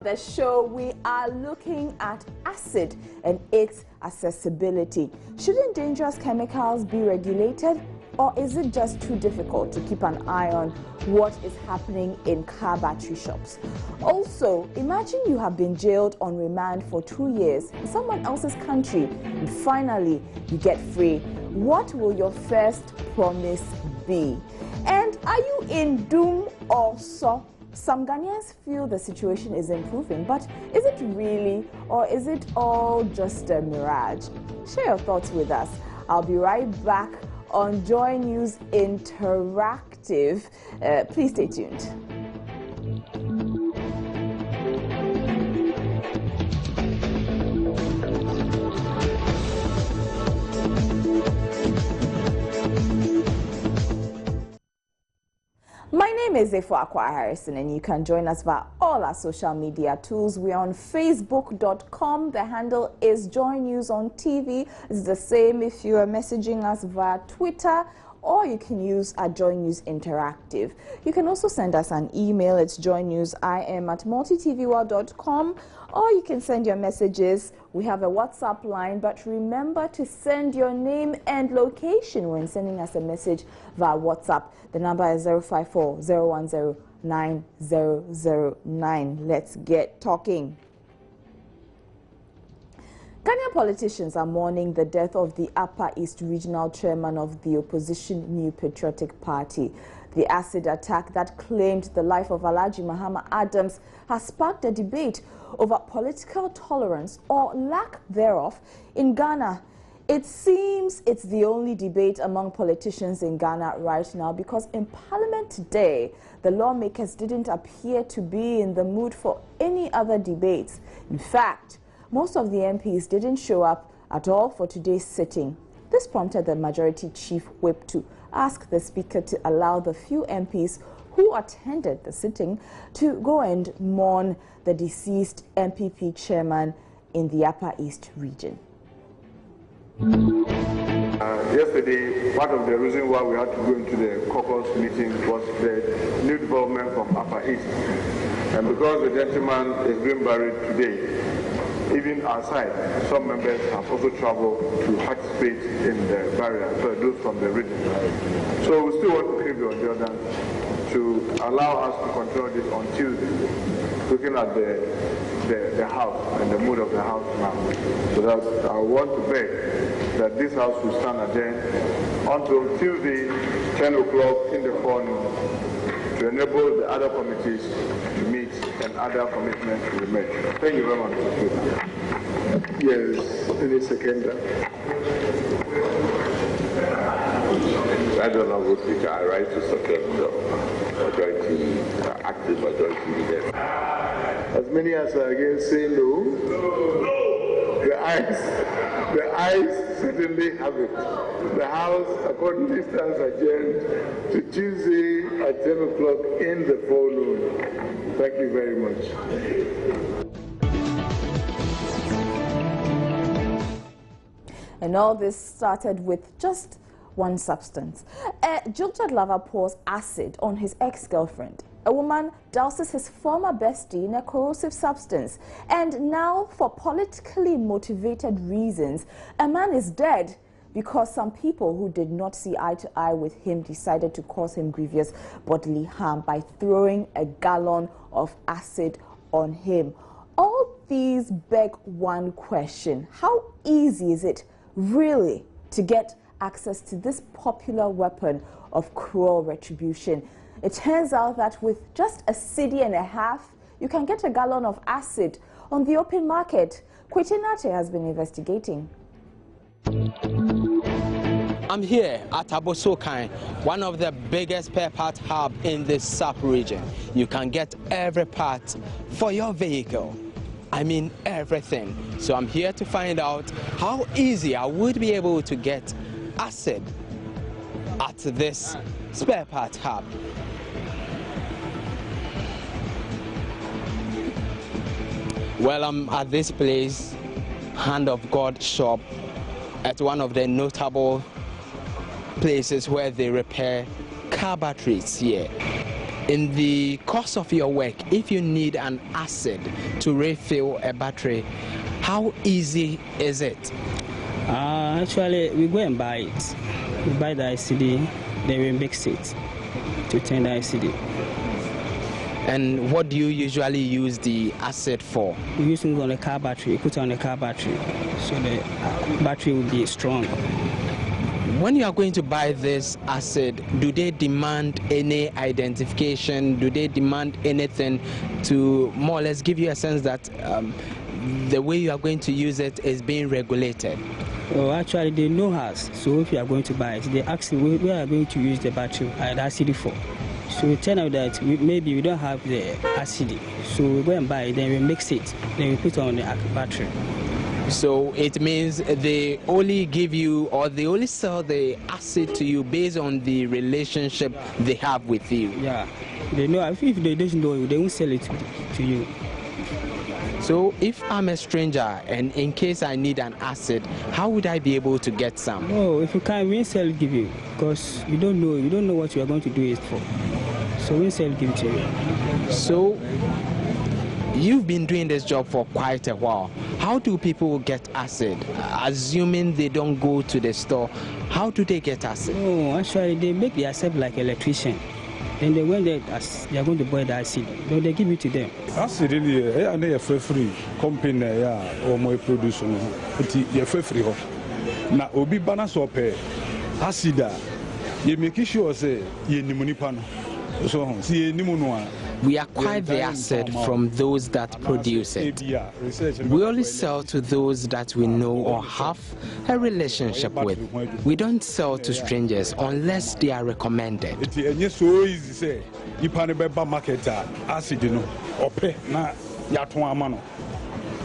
The show, we are looking at acid and its accessibility. Shouldn't dangerous chemicals be regulated, or is it just too difficult to keep an eye on what is happening in car battery shops? Also, imagine you have been jailed on remand for 2 years in someone else's country and finally you get free. What will your first promise be? And are you in doom or so? Some Ghanaians feel the situation is improving, but is it really, or is it all just a mirage? Share your thoughts with us. I'll be right back on Joy News Interactive. Please stay tuned. My name is Harrison, and you can join us via all our social media tools. We're on facebook.com. The handle is Joy News on TV. It's the same if you are messaging us via Twitter, or you can use our Joy News Interactive. You can also send us an email. It's joynewsim@multitvworld.com, or you can send your messages. We have a WhatsApp line, but remember to send your name and location when sending us a message via WhatsApp. The number is 054-010-9009. Let's get talking. Ghanaian politicians are mourning the death of the Upper East Regional Chairman of the opposition New Patriotic Party. The acid attack that claimed the life of Alhaji Mahama Adams has sparked a debate over political tolerance or lack thereof in Ghana. It seems it's the only debate among politicians in Ghana right now, because in Parliament today, the lawmakers didn't appear to be in the mood for any other debates. In fact, most of the MPs didn't show up at all for today's sitting. This prompted the Majority Chief Whip to ask the Speaker to allow the few MPs who attended the sitting to go and mourn the deceased MPP chairman in the Upper East region. Yesterday, part of the reason why we had to go into the caucus meeting was the new development from Upper East. And because the gentleman is being buried today, even outside, some members have also traveled to participate in the burial, so those from the region. So we still want to keep the Jordan to allow us to control this on Tuesday, looking at the house and the mood of the house now. So that I want to beg that this house will stand adjourned until Tuesday, 10 o'clock in the forenoon, to enable the other committees to meet and other commitments to be made. Thank you very much. Yes, any second. I don't know who speaker. I rise to second the majority, active majority leader. As many as are against say no. The ayes certainly have it. The House accordingly stands adjourned to Tuesday at 10 o'clock in the forenoon. Thank you very much. And all this started with just one substance. A jilted lover pours acid on his ex-girlfriend. A woman douses his former bestie in a corrosive substance. And now, for politically motivated reasons, a man is dead because some people who did not see eye to eye with him decided to cause him grievous bodily harm by throwing a gallon of acid on him. All these beg one question: how easy is it really to get access to this popular weapon of cruel retribution? It turns out that with just a cedi and a half, you can get a gallon of acid on the open market. Kwetinate has been investigating. I'm here at Abosokan, one of the biggest spare part hub in the sub region. You can get every part for your vehicle. I mean everything. So I'm here to find out how easy I would be able to get acid at this spare part hub. Well, I'm at this place, Hand of God shop, at one of the notable places where they repair car batteries here. In the course of your work, if you need an acid to refill a battery, how easy is it? Actually, we go and buy it. We buy the ICD, then we mix it to turn the ICD. And what do you usually use the acid for? We use it on the car battery, put it on the car battery, so the battery will be strong. When you are going to buy this acid, do they demand any identification? Do they demand anything to more or less give you a sense that the way you are going to use it is being regulated? Oh, actually, they know us. So if you are going to buy it, they ask you where are going to use the battery at acid for. So we tell them that maybe we don't have the acid. So we go and buy it, then we mix it, then we put it on the battery. So it means they only give you, or they only sell the acid to you based on the relationship they have with you. Yeah, they know. If they don't know you, they won't sell it to you. So if I'm a stranger and in case I need an acid, how would I be able to get some? No, if you can't, we won't sell it, give you, because you don't know what you are going to do it for. So we won't sell it, give it to you. So you've been doing this job for quite a while. How do people get acid? Assuming they don't go to the store, how do they get acid? No, actually, they make themselves like electrician. Then they when they are going to boil the acid, then they give it to them. Acid really, a free company, or more produce, it's free. Now, obi balance up acid, you make sure say you nimunipano. So, see, nimunua. We acquire the acid from those that produce it. We only sell to those that we know or have a relationship with. We don't sell to strangers unless they are recommended. It's so easy say, you can buy market acid, ope na yatwa amano.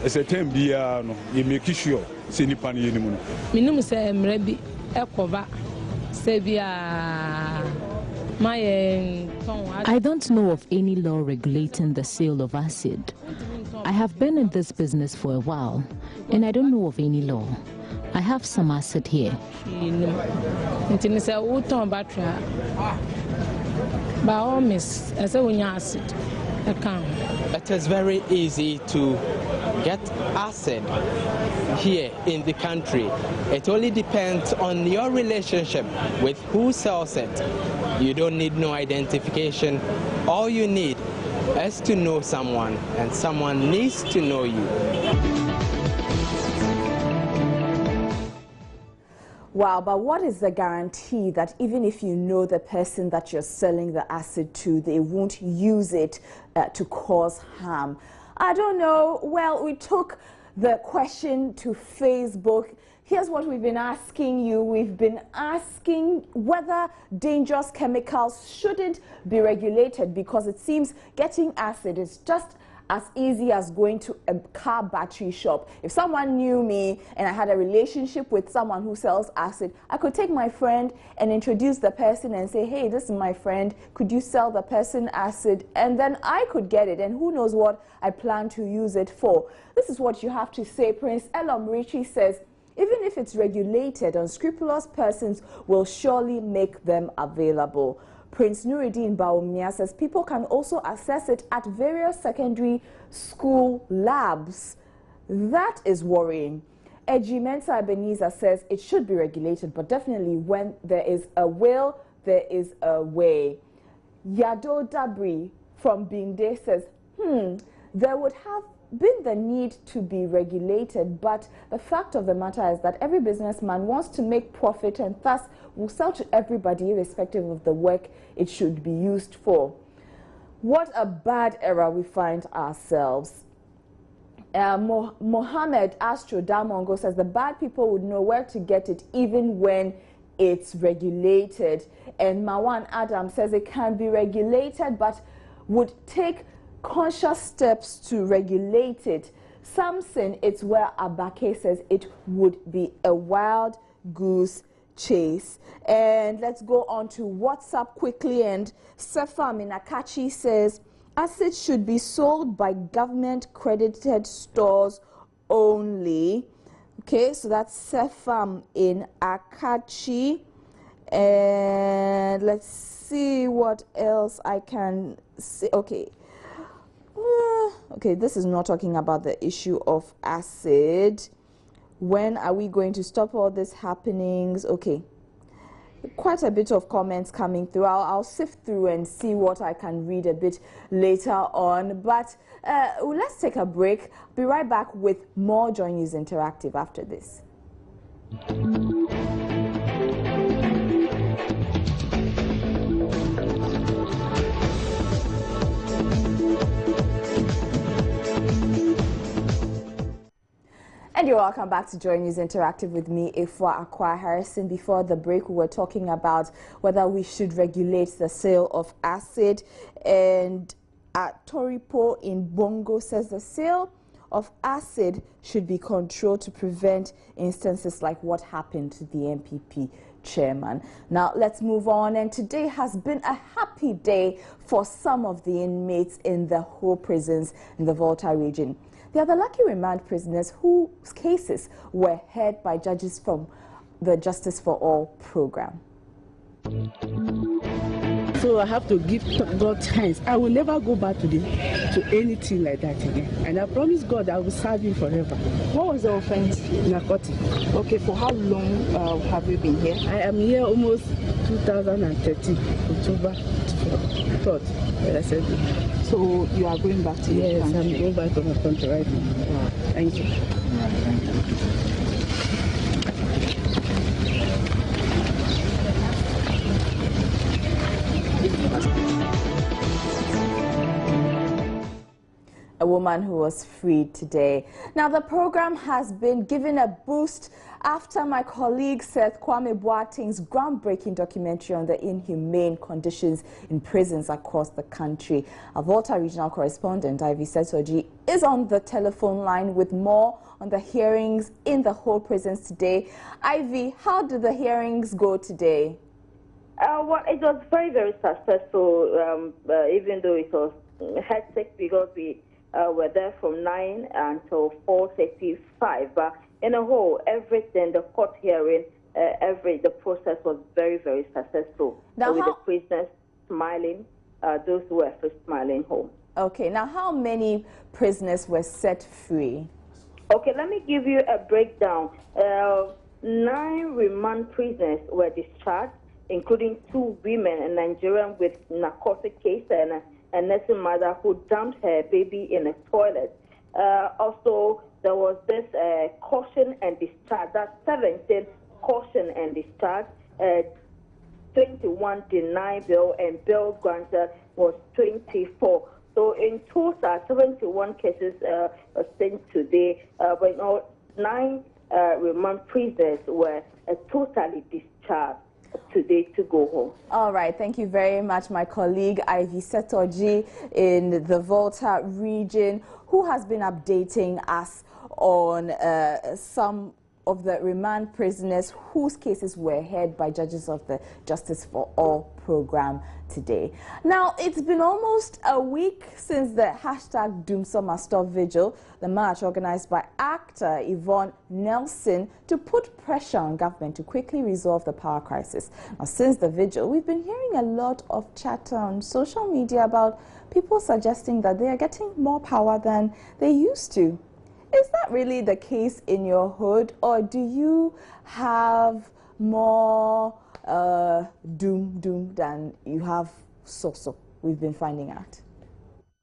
It's a time you make sure say ni pan yenimu. Minum say mrebi ekova sebia. I don't know of any law regulating the sale of acid. I have been in this business for a while, and I don't know of any law. I have some acid here. It is very easy to get acid here in the country. It only depends on your relationship with who sells it. You don't need no identification. All you need is to know someone, and someone needs to know you. Wow, but what is the guarantee that even if you know the person that you're selling the acid to, they won't use it to cause harm? I don't know. Well, we took the question to Facebook. Here's what we've been asking you. We've been asking whether dangerous chemicals shouldn't be regulated, because it seems getting acid is just as easy as going to a car battery shop. If someone knew me and I had a relationship with someone who sells acid, I could take my friend and introduce the person and say, hey, this is my friend, could you sell the person acid? And then I could get it, and who knows what I plan to use it for. This is what you have to say. Prince Elom Richie says, even if it's regulated, unscrupulous persons will surely make them available. Prince Nuruddin Baumia says people can also access it at various secondary school labs. That is worrying. Eji Mensa Ebenezer says it should be regulated, but definitely when there is a will, there is a way. Yado Dabri from Binde says, there would have been the need to be regulated, but the fact of the matter is that every businessman wants to make profit and thus will sell to everybody irrespective of the work it should be used for. What a bad era we find ourselves. Mohammed Astro Damongo says the bad people would know where to get it even when it's regulated. And Mawan Adam says it can be regulated but would take conscious steps to regulate it. Samson, it's where Abake says it would be a wild goose chase. And let's go on to WhatsApp quickly. And Sefa Minakachi says acid should be sold by government credited stores only. Okay, so that's Sefam in Akachi. And let's see what else I can say. Okay. Okay, this is not talking about the issue of acid. When are we going to stop all these happenings? Okay. Quite a bit of comments coming through. I'll sift through and see what I can read a bit later on. But let's take a break. Be right back with more Joy News Interactive after this. And you're welcome back to Joy News Interactive with me, Ifwa Akwa Harrison. Before the break, we were talking about whether we should regulate the sale of acid. And Toripo in Bongo says the sale of acid should be controlled to prevent instances like what happened to the MPP chairman. Now, let's move on. And today has been a happy day for some of the inmates in the whole prisons in the Volta region. They are the lucky remand prisoners whose cases were heard by judges from the Justice for All program. So I have to give God thanks. I will never go back to anything like that again. And I promise God I will serve Him forever. What was the offense? Narcotic. Okay, for how long have you been here? I am here almost 2013, October 3rd. So you are going back to your country? Yes, I'm going back to my country right now. Wow. Thank you. Right, thank you. A woman who was freed today. Now, the program has been given a boost after my colleague Seth Kwame Boateng's groundbreaking documentary on the inhumane conditions in prisons across the country. Our Volta regional correspondent, Ivy Setoji, is on the telephone line with more on the hearings in the whole prisons today. Ivy, how did the hearings go today? Well, it was very, very successful, even though it was hectic because we were there from 9 until 4:35. But in a whole, everything, the court hearing, the process was very, very successful. Now, with the prisoners smiling, those who were first smiling home. Okay, now how many prisoners were set free? Okay, let me give you a breakdown. 9 remand prisoners were discharged, including 2 women, a Nigerian with narcotic case and a nursing mother who dumped her baby in a toilet. Also, there was this caution and discharge. That's 17 caution and discharge. 21 denied bail, and bail granted was 24. So in total, 71 cases were sent today. But 9 remand prisoners were totally discharged today to go home. All right, thank you very much, my colleague Ivy Setoji in the Volta region, who has been updating us on some of the remand prisoners whose cases were heard by judges of the Justice for All program today. Now, it's been almost a week since the hashtag Doomsummer Stop Vigil, the march organized by actor Yvonne Nelson to put pressure on government to quickly resolve the power crisis. Now, since the vigil, we've been hearing a lot of chatter on social media about people suggesting that they are getting more power than they used to. Is that really the case in your hood, or do you have more doom than you have so? We've been finding out.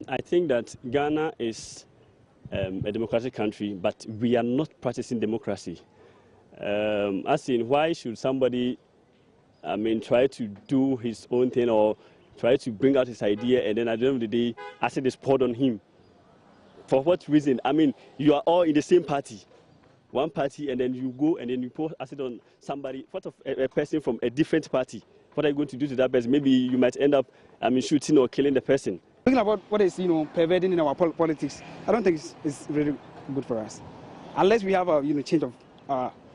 I think that Ghana is a democratic country, but we are not practicing democracy. As in, why should somebody, try to do his own thing or try to bring out his idea, and then at the end of the day, acid is poured on him? For what reason? You are all in the same party, one party, and then you go and then you pour acid on somebody, what of a person from a different party? What are you going to do to that person? Maybe you might end up, shooting or killing the person. Thinking about what is, pervading in our politics, I don't think it's really good for us. Unless we have a, change of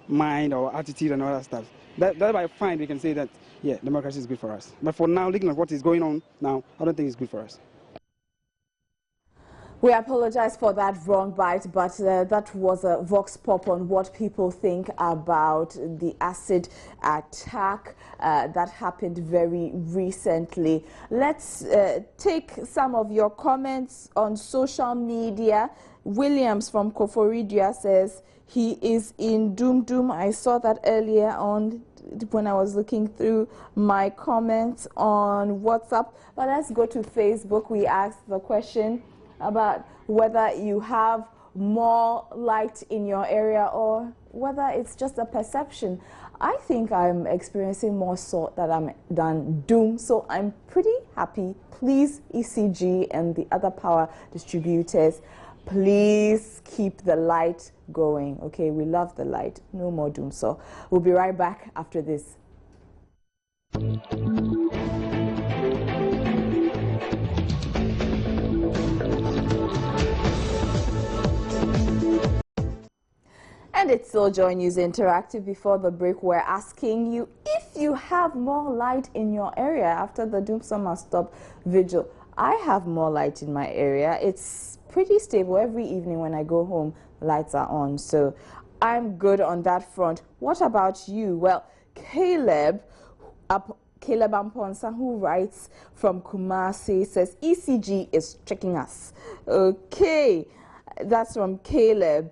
mind or attitude and all that stuff. That I find we can say that, yeah, democracy is good for us. But for now, looking at what is going on now, I don't think it's good for us. We apologize for that wrong bite, but that was a vox pop on what people think about the acid attack that happened very recently. Let's take some of your comments on social media. Williams from Koforidia says he is in doom. I saw that earlier on when I was looking through my comments on WhatsApp. But let's go to Facebook. We asked the question about whether you have more light in your area or whether it's just a perception. I think I'm experiencing more salt than doom, so I'm pretty happy. Please, ECG and the other power distributors, please keep the light going. Okay, we love the light. No more doom. So we'll be right back after this. And it's still Joy News Interactive. Before the break, we're asking you if you have more light in your area after the Doom Summer Stop vigil. I have more light in my area. It's pretty stable. Every evening when I go home, lights are on. So I'm good on that front. What about you? Well, Caleb Amponsa, who writes from Kumasi, says ECG is checking us. Okay, that's from Caleb.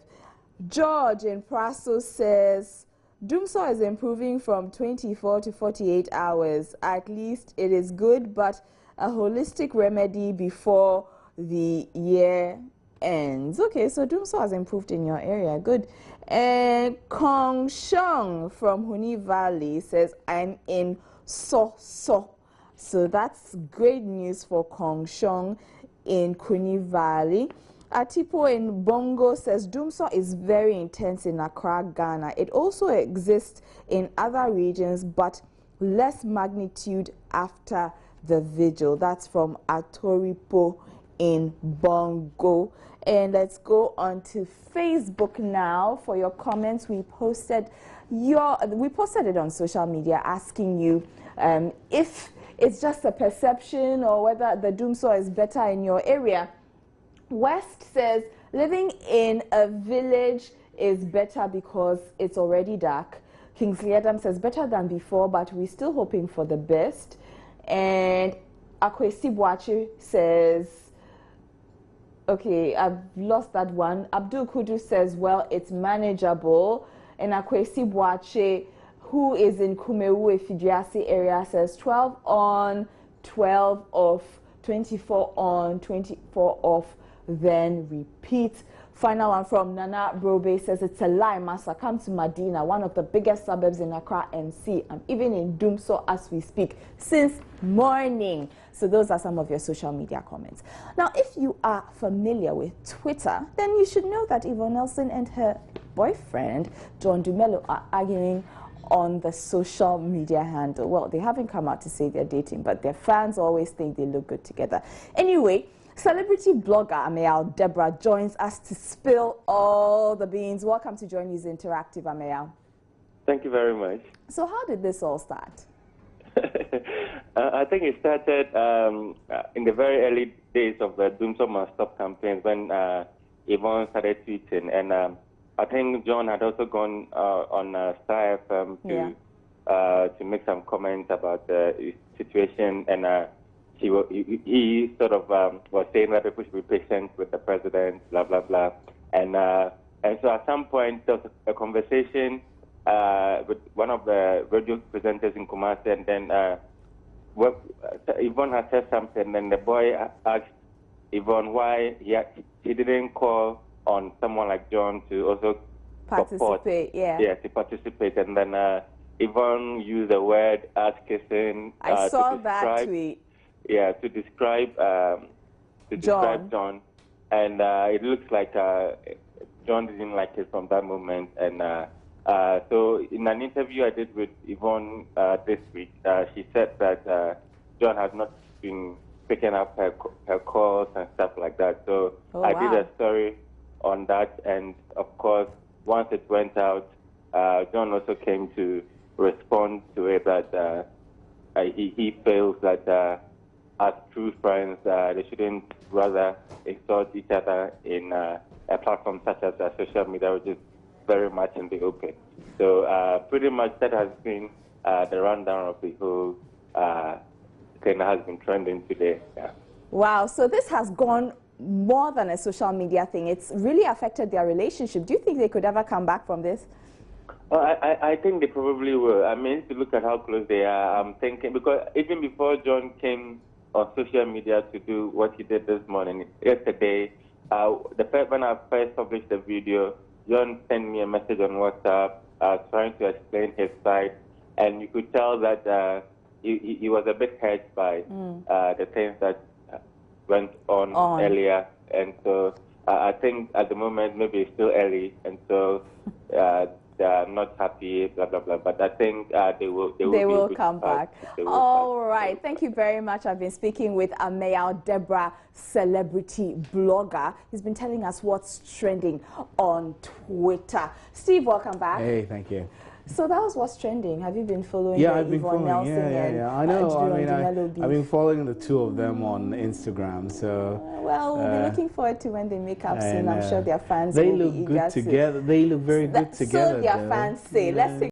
George in Praso says Doomsaw is improving from 24 to 48 hours. At least it is good, but a holistic remedy before the year ends. Okay, so Doomsaw has improved in your area. Good. And Kong Sheng from Huni Valley says I'm in So. So that's great news for Kong Sheng in Kuni Valley. Atipo in Bongo says Doomsaw is very intense in Accra, Ghana. It also exists in other regions, but less magnitude after the vigil. That's from Atoripo in Bongo. And let's go on to Facebook now for your comments. We posted it on social media asking you if it's just a perception or whether the Doomsaw is better in your area. West says living in a village is better because it's already dark. Kingsley Adam says better than before, but we're still hoping for the best. And Akwesi Boachi says, okay, I've lost that one. Abdul Kudu says, well, it's manageable. And Akwesi Boachi, who is in Kumewu, Fijiasi area, says 12 on, 12 off, 24 on, 24 off. Then repeat. Final one from Nana Brobe says it's a lie, Massa. Come to Medina, one of the biggest suburbs in Accra MC. I'm even in Doomsaw as we speak since morning. So those are some of your social media comments. Now, if you are familiar with Twitter, then you should know that Yvonne Nelson and her boyfriend John Dumelo are arguing on the social media handle. Well, they haven't come out to say they're dating, but their fans always think they look good together. Anyway, celebrity blogger Amayal Debrah joins us to spill all the beans. Welcome to Joy News Interactive, Amayal. Thank you very much. So how did this all start? I think it started in the very early days of the Doomsaw Must Stop campaign when Yvonne started tweeting. And I think John had also gone on Star FM to make some comments about the situation. And he sort of was saying that people should be patient with the president, blah, blah, blah. And so at some point, there was a conversation with one of the radio presenters in Kumasi, and then Yvonne had said something, and then the boy asked Yvonne why he didn't call on someone like John to also participate, to participate. And then Yvonne used the word ass-kissing. I saw that tweet. Yeah, to describe John, and it looks like John didn't like it from that moment. And so, in an interview I did with Yvonne this week, she said that John has not been picking up her calls and stuff like that. So I did a story on that, and of course, once it went out, John also came to respond to it that he feels that as true friends. They shouldn't rather insult each other in a platform such as social media, which is very much in the open. So pretty much that has been the rundown of the whole thing that has been trending today. Yeah. Wow, so this has gone more than a social media thing. It's really affected their relationship. Do you think they could ever come back from this? Well, I think they probably will. I mean, if you look at how close they are, I'm thinking, because even before John came on social media to do what he did this morning, yesterday, when I first published the video, John sent me a message on WhatsApp trying to explain his side, and you could tell that he was a bit hurt by the things that went on earlier. And so I think at the moment maybe it's still early, and so they are not happy, blah, blah, blah. But I think they will come back. All right. Thank you very much. I've been speaking with Amayal Debrah, celebrity blogger. He's been telling us what's trending on Twitter. Steve, welcome back. Hey, thank you. So that was what's trending. Have you been following? Yeah, I've been Yvonne following. Nelson Yeah. I know. I mean, I've been following the two of them on Instagram. So well, we'll be looking forward to when they make up soon. I'm sure their fans they will look be good eager together. They look very good together. So their fans say. Let's